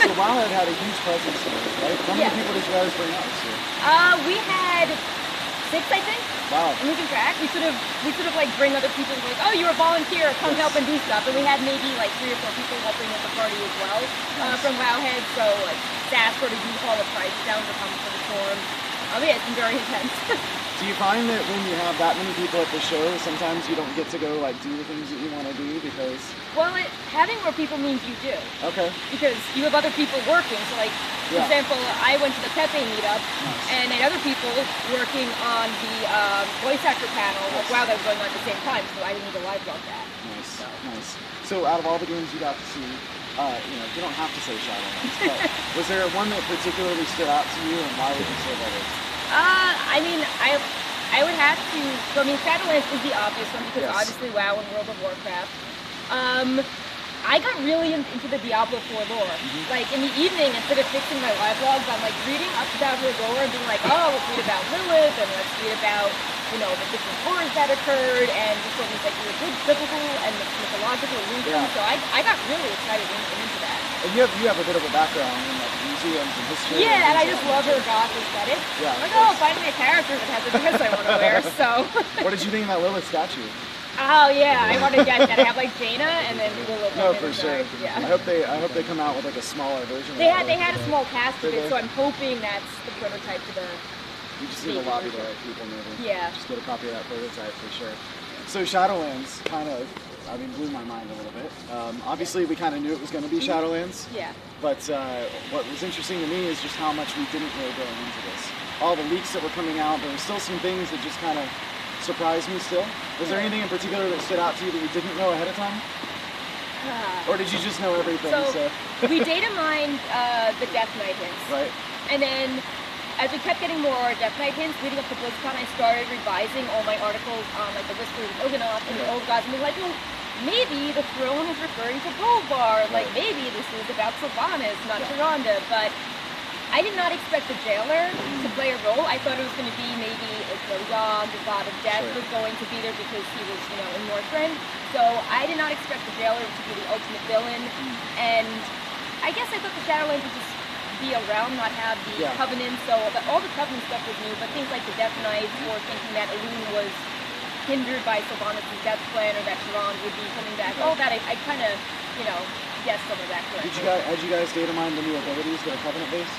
So Wowhead had a huge presence here, right? How many people did you guys bring out this year? We had 6, I think. Wow. And losing track, we sort of like bring other people like, oh, you're a volunteer, come help and do stuff. And we had maybe like 3 or 4 people helping with the party as well from Wowhead. So like staff sort of use all the prices down to come for the forum. Yeah, it's been very intense. Do you find that when you have that many people at the show, sometimes you don't get to go like do the things that you want to do because? Well, having more people means you do. Okay. Because you have other people working. So like, for example, I went to the Pepe meetup and I had other people working on the voice actor panel. Like, wow, that was going on at the same time, so I didn't need to live blog that. Nice. So out of all the games you got to see, you don't have to say Shadowlands, but was there one that particularly stood out to you, and why would you say that is? I mean, I would have to. So I mean, Shadowlands is the obvious one because obviously WoW and World of Warcraft. I got really into the Diablo 4 lore. Like in the evening, instead of fixing my live logs, I'm like reading up about her lore and being like, oh, let's read about Lilith and let's read about the different horrors that occurred and just all these like really good biblical and mythological allusions. So I got really excited into that. And you have a bit of a background in like museums and history. Yeah, and I just love her goth aesthetic. Yeah, I'm like, oh, finally a character that has a dress I want to wear. So. What did you think of that Lilith statue? Oh yeah, I want to get that. I have like Jaina and then Lilith. No, for sure. Yeah. I hope they come out with like a smaller version. They had a small cast of it, so I'm hoping that's the prototype to the. You just need to lobby the right people, maybe. Yeah. Just get a copy of that prototype for sure. So Shadowlands kind of, blew my mind a little bit. Obviously, we kind of knew it was going to be Shadowlands. Yeah. But what was interesting to me is just how much we didn't really go into this. All the leaks that were coming out, there were still some things that just kind of surprised me still. Was there anything in particular that stood out to you that you didn't know ahead of time? Or did you just know everything? So we data mined the Death Knight hints. Right. And then as we kept getting more Death Knight hints leading up to BlizzCon, I started revising all my articles on like the Whispers of Oganoth and the Old Gods, and be like, well, maybe the throne is referring to Bolvar. Like maybe this is about Sylvanas, not Sharonda. But I did not expect the jailer to play a role. I thought it was going to be maybe Yogg, the god of death, was going to be there because he was, in Northrend. So I did not expect the jailer to be the ultimate villain. And I guess I thought the Shadowlands would just be around, not have the Covenant. So all the Covenant stuff was new, but things like the Death Knights or thinking that Elune was hindered by Sylvanas' death plan or that Sharon would be coming back. All that I kind of, guessed some of that correctly. Had you guys data mined the new abilities that are Covenant based?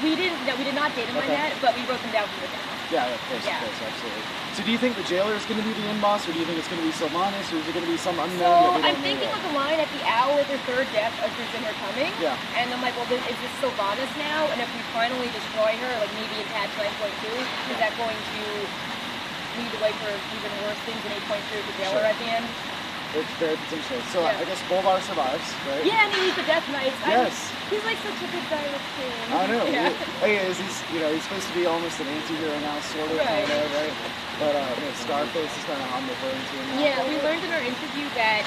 We did not data mine that, but we wrote them down from the demo. Yeah, of course, absolutely. So do you think the jailer is going to be the end boss, or do you think it's going to be Sylvanas, or is it going to be some unknown? So I'm thinking of the line at the owl with her third death, ushers in her coming. Yeah. And I'm like, well, is this Sylvanas now? And if we finally destroy her, like maybe in patch 9.2, is that going to lead the way for even worse things in 8.3 with the jailer at the end? It's very potential. So I guess Bolvar survives, right? Yeah, and he's the Death Knight. Yes. He's like such a good guy with him. I know. Yeah. He's supposed to be almost an anti-hero now, sort of, kind of, right? But Scarface is kind of on the phone to him. Yeah, we learned in our interview that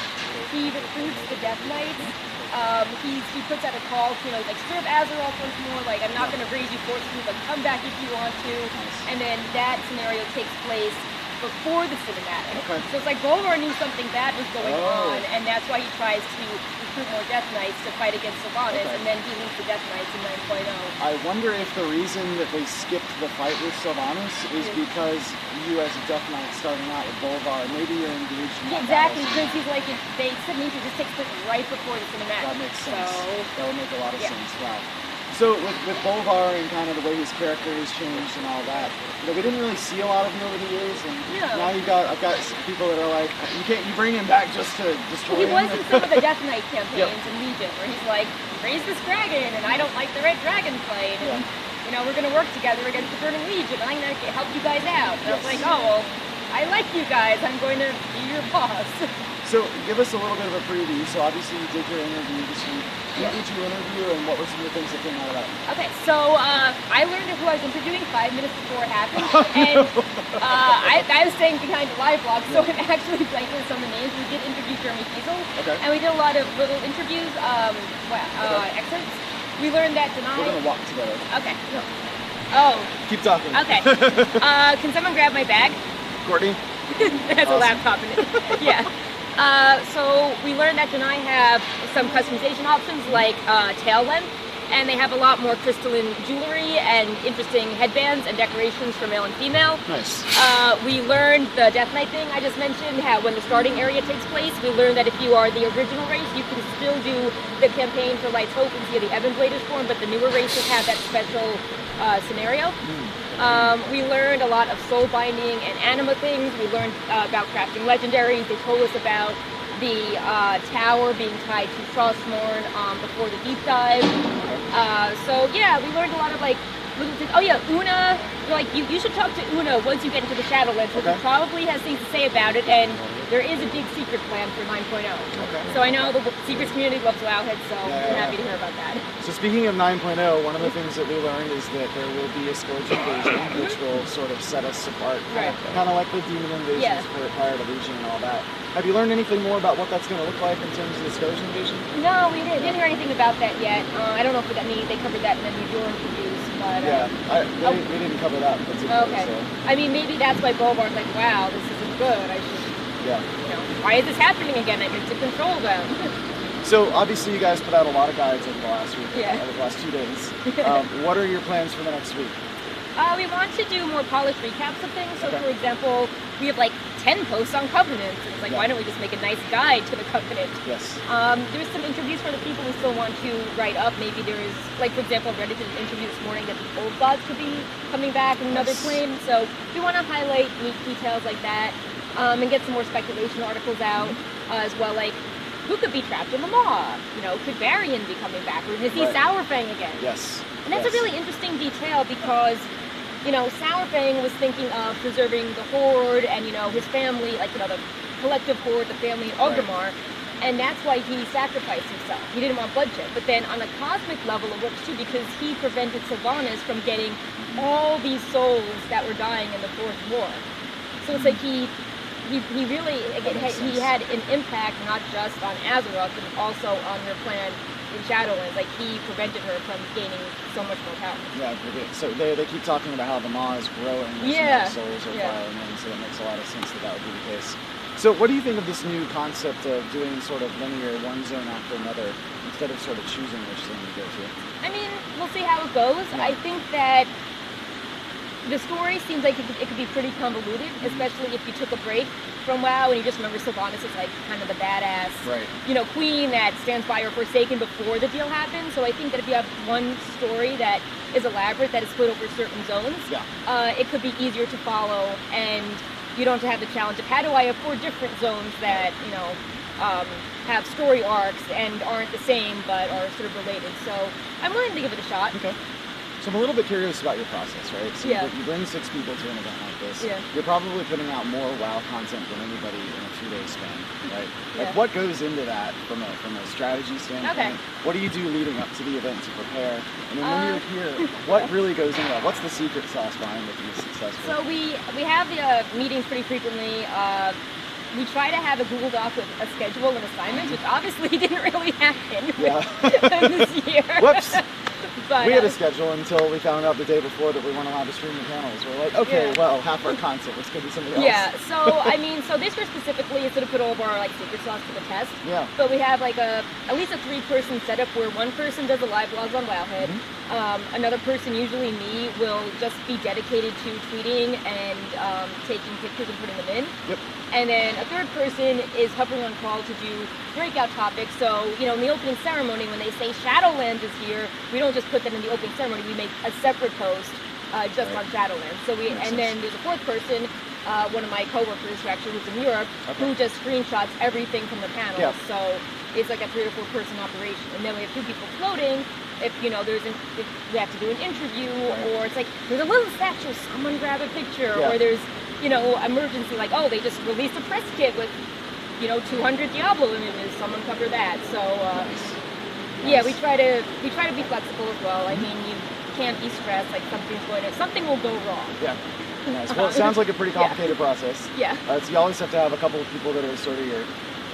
he recruits the Death Knights. He puts out a call to, like, serve Azeroth once more, like, I'm not going to raise you forcibly, but come back if you want to. And then that scenario takes place before the cinematic. Okay. So it's like Bolvar knew something bad was going on, and that's why he tries to recruit more Death Knights to fight against Sylvanas, and then he leads the Death Knights in 9.0. I wonder if the reason that they skipped the fight with Sylvanas is because you as a Death Knight starting out with Bolvar, maybe you're engaged in that. Exactly, because he's like, they said he just takes place right before the cinematic. That makes sense. That would make a lot of sense. Wow. So with Bolvar and kind of the way his character has changed and all that, we didn't really see a lot of him over the years, and now I've got some people that are like, you bring him back just to destroy him. He was in some of the Death Knight campaigns in Legion, where he's like, raise this dragon, and I don't like the red dragon fight, and we're going to work together against the Burning Legion, and I'm going to help you guys out. And I was like, oh, well, I like you guys, I'm going to be your boss. So give us a little bit of a preview. So obviously you did your interview this week. Who did you interview, and what were some of the things that came out of that? Okay, so I learned who I was interviewing 5 minutes before it happened, and I was staying behind the live blog, so I'm actually blanking some of the names. We did interview Jeremy Kiesel, and we did a lot of little interviews, excerpts. We learned that Denai... We're going to walk together. Okay. Yeah. Oh. Keep talking. Okay. Can someone grab my bag? Courtney? It has a laptop in it. Yeah. So we learned that Denai have some customization options like tail length, and they have a lot more crystalline jewelry and interesting headbands and decorations for male and female. Nice. We learned the Death Knight thing I just mentioned, how when the starting area takes place, we learned that if you are the original race, you can still do the campaign for Light's Hope and see the Ebon Bladers form, but the newer races have that special scenario. We learned a lot of soul binding and anima things. We learned about crafting legendaries. They told us about the tower being tied to Frostmourne before the deep dive. So yeah, we learned a lot of like little things. Oh yeah, Una. Like you should talk to Una once you get into the Shadowlands, because he probably has things to say about it, and there is a big secret plan for 9.0. So I know the secrets community loves Wowhead, so I'm happy to hear about that. So speaking of 9.0, one of the things that we learned is that there will be a Scourge invasion, which will sort of set us apart, kind of like the demon invasions prior to Legion and all that. Have you learned anything more about what that's going to look like in terms of the Scourge invasion? No, we didn't hear anything about that yet. I don't know if they covered that in any of your interviews, but we didn't cover that in particular. Okay. So. I mean, maybe that's why Bolvar's like, wow, this isn't good. I should. Why is this happening again? I need to control them. So obviously you guys put out a lot of guides over the last week, over the last 2 days. What are your plans for the next week? We want to do more polished recaps of things. So for example, we have like 10 posts on Covenants. And it's like, why don't we just make a nice guide to the Covenant? Yes. There's some interviews for the people we still want to write up. Maybe there's, like for example, I read an interview this morning that the old gods could be coming back in another claim. So we want to highlight neat details like that. And get some more speculation articles out as well, like who could be trapped in the maw? Could Varian be coming back? We're going to see Sourfang again. Yes. And that's a really interesting detail because, Sourfang was thinking of preserving the Horde and, his family, like, the collective Horde, the family in Orgrimmar, and that's why he sacrificed himself. He didn't want bloodshed. But then on a cosmic level, it works too because he prevented Sylvanas from getting all these souls that were dying in the Fourth War. So it's like he really, he had an impact not just on Azeroth, but also on her plan in Shadowlands. Like, he prevented her from gaining so much more power. Yeah, so they keep talking about how the Maw is growing, and souls are filing in, so it makes a lot of sense that would be the case. So what do you think of this new concept of doing sort of linear one zone after another, instead of sort of choosing which zone to go to? I mean, we'll see how it goes. I think that the story seems like it could be pretty convoluted, especially if you took a break from WoW and you just remember Sylvanas as like kind of the badass, queen that stands by her Forsaken before the deal happens. So I think that if you have one story that is elaborate, that is split over certain zones, it could be easier to follow, and you don't have to have the challenge of how do I have 4 different zones that, have story arcs and aren't the same but are sort of related. So I'm willing to give it a shot. Okay. So I'm a little bit curious about your process, right? So you bring 6 people to an event like this. You're probably putting out more WoW content than anybody in a 2-day span, right? Like, what goes into that from a strategy standpoint? What do you do leading up to the event to prepare? And then when you're here, what really goes into that? What's the secret sauce behind it to be successful? So we have the meetings pretty frequently. We try to have a Google Doc with a schedule and assignments, which obviously didn't really happen this year. Whoops! But, we had a schedule until we found out the day before that we weren't allowed to stream the panels. We're like, okay, well, half our content, let's go do something else. Yeah, so, I mean, so this year specifically is to put all of our, like, secret sauce to the test. Yeah. But we have, like, at least a 3-person setup where one person does the live blogs on Wowhead. Another person, usually me, will just be dedicated to tweeting and taking pictures and putting them in. Yep. And then a 3rd person is hovering on call to do breakout topics. So, in the opening ceremony, when they say Shadowlands is here, we don't just put that in the opening ceremony. We make a separate post just on Shadowlands. So and then there's a 4th person, one of my coworkers who actually lives in Europe, who just screenshots everything from the panel. Yeah. So it's like a 3 or 4 person operation. And then we have 2 people floating. If if we have to do an interview, or it's like there's a little statue, someone grab a picture, or there's emergency, like, oh, they just released a press kit with 200 Diablo images, someone cover that. So yeah, we try to be flexible as well. I mean, you can't be stressed like something will go wrong. Yeah. Nice. Well, it sounds like a pretty complicated process. Yeah. So you always have to have a couple of people that are sort of your,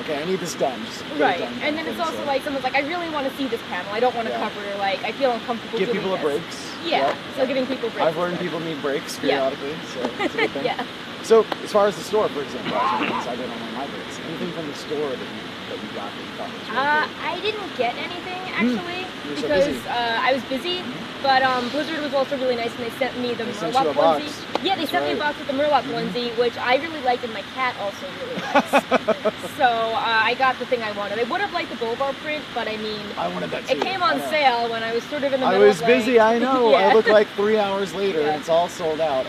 okay, I need this done. Just right. Done, and then it's also like someone's like, I really want to see this panel. I don't want to cover, like, I feel uncomfortable give doing people this. breaks. Yeah. So giving people breaks. I've learned people need breaks periodically, so it's a good thing. So, as far as the store, for example, I did online libraries. Anything from the store that you got that you thought was really cool? I didn't get anything actually You were so because busy. I was busy. But Blizzard was also really nice, and they sent me the They sent you a Murloc box. onesie. Yeah, they That's sent me a right. box with the Murloc onesie, which I really liked, and my cat also really likes. So I got the thing I wanted. I would have liked the Bolvar print, but I mean, I wanted that too. it came on I know. sale when I was sort of in the I middle was of like, busy, I know. Yeah. I look like 3 hours later Yeah. and it's all sold out.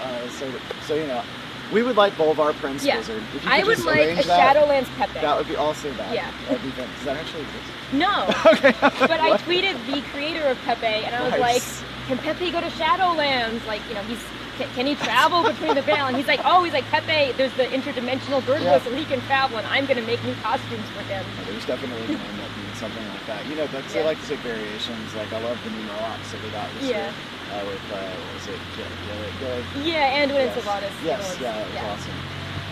So you know, we would like Bolvar Prince Yeah. Blizzard. If you I could would just like a arrange that, Shadowlands Pepe. that would be also that. Yeah. That'd be fun. Does that actually exist? No, Okay. but I tweeted the creator of Pepe, and I was like, Nice. can Pepe go to Shadowlands? Like, you know, can he travel between the veil? And he's like, Pepe, there's the interdimensional bird Yeah. whistle, he can travel, and I'm going to make new costumes for him. Yeah, there's definitely going to end up being something like that. You know, but they Yeah. like to take variations. Like, I love the new Murlocs that they got this Yeah. year. With, what was it, Gilly? Yeah, and when Yes. it's Savadas. Yes, yeah, it was awesome.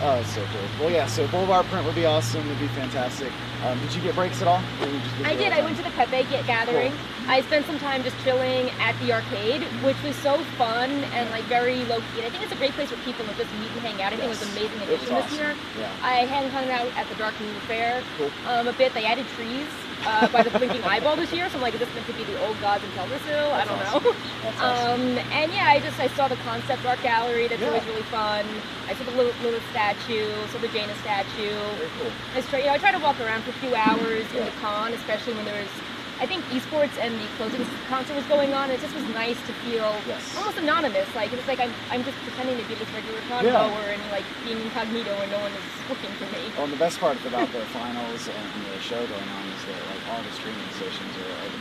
Oh, it's so cool. Well, yeah, so Bolvar print would be awesome. It'd be fantastic. Did you get breaks at all? Or you just I busy did. all I the went time? to the Pepe gathering. Cool. I spent some time just chilling at the arcade, which was so fun and like very low key. And I think it's a great place for people to just meet and hang out. I think it was an amazing It was addition this awesome. year. Yeah. I hung out at the Dark Moon Fair Cool. a bit. They added trees by the blinking eyeball this year, so I'm like, is this meant to be the old gods in Teldrassil? I That's don't awesome. know. That's awesome. And yeah, I saw the concept art gallery. That's Yeah. always really fun. I saw the Lilith statue, saw the Jaina statue. Very cool. I try to walk around for a few hours in Yeah. the con, especially when there was, I think, esports and the closing concert was going on. It just was nice to feel Yes. almost anonymous. Like it was like I'm just pretending to be this regular con Yeah. goer and like being incognito and no one is looking for me. Well, and the best part about the finals and the show going on is that like all the streaming stations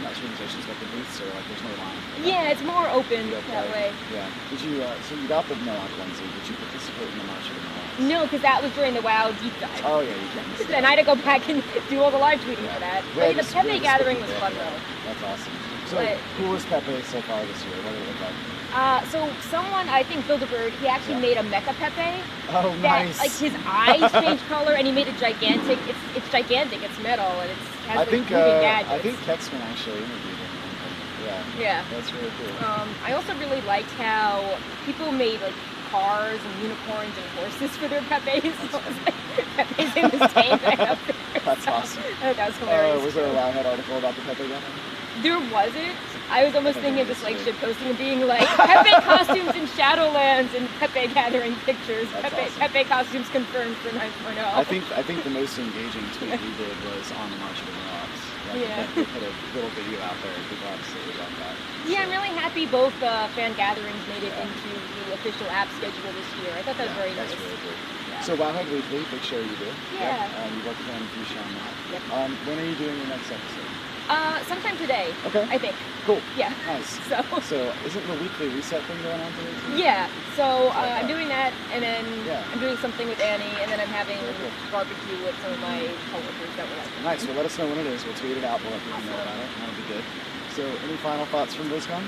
not streaming stations, but the booths are like there's no line. Yeah, it's more open You that way. Yeah. Did you? So you got the Murloc onesie. Did you participate in the March of the Murlocs? No, because that was during the WoW deep dive. Oh yeah, you can. miss And that. I had to go back and do all the live tweeting for that. Yeah, But the just Pepe really gathering was spooky fun stuff, though. yeah. That's awesome. So But- coolest Pepe so far this year. What did it look like? So someone, I think Build-A-Bird, he actually Yeah. made a Mecha Pepe. Oh, That, nice. like his eyes change color, and he made it gigantic. It's gigantic. It's metal, and it has I like think moving gadgets. I think Kexman actually interviewed him. Yeah. Yeah. That's really cool. I also really liked how people made like cars and unicorns and horses for their Pepes. So it was like Pepes in this tank right up there. That's awesome. I thought that was hilarious. Was there a Wowhead article about the Pepe gun? There wasn't. I was almost thinking of just like That's shitposting and being like Pepe costumes in Shadowlands and Pepe gathering pictures. That's Pepe, awesome. Pepe costumes confirmed for 9.0. I think the most engaging tweet we did was on the March of the Murlocs. Like, Yeah. we put a little video out there. People absolutely love that. Yeah, I'm really happy both fan gatherings made it into the official app schedule this year. I thought that was very That's nice. really cool. Yeah. So Wowhead Weekly, big show you do. Yeah. You worked with them, you show on that. Yep. When are you doing your next episode? Sometime today. Okay. I think. Cool. Yeah. Nice. So. Isn't the weekly reset thing going on today? too? Yeah. So I'm doing that, and then Yeah. I'm doing something with Annie, and then I'm having Very cool. barbecue with some of my coworkers that were like. Nice. Well, let us know when it is. We'll tweet it out. We'll let people know about it. That'll be good. So, any final thoughts from BlizzCon?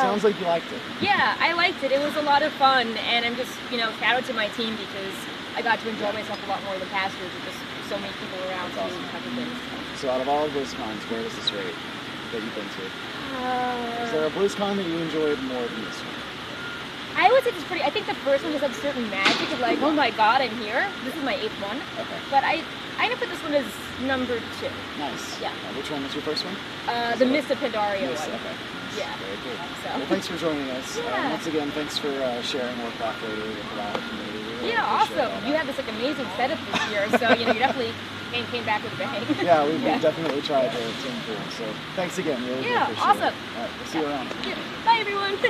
Sounds like you liked it. Yeah, I liked it. It was a lot of fun, and I'm just, shout out to my team because I got to enjoy myself a lot more than past years with just so many people around That's to awesome. have the things. So, out of all of BlizzCons, where does this rate that you've been to? Is there a BlizzCon that you enjoyed more than this one? I would say it's pretty. I think the first one just had certain magic of like, oh my god, I'm here. This is my 8th one, Okay. but I'm gonna put this one as number 2. Nice. Yeah. Which one was your first one? The Miss of Pandaria Yes, one. okay. Yeah. Very cool. So. Well, thanks for joining us. Yeah. Once again, thanks for sharing Warcraft Radio with the Wowhead community. We really Yeah, appreciate all awesome. that. You had this like amazing setup this year, so you definitely came back with a bang. Yeah, we definitely tried to improve. So thanks again. Really Yeah, appreciate awesome. it. All right, we'll see you around. Yeah. Bye everyone.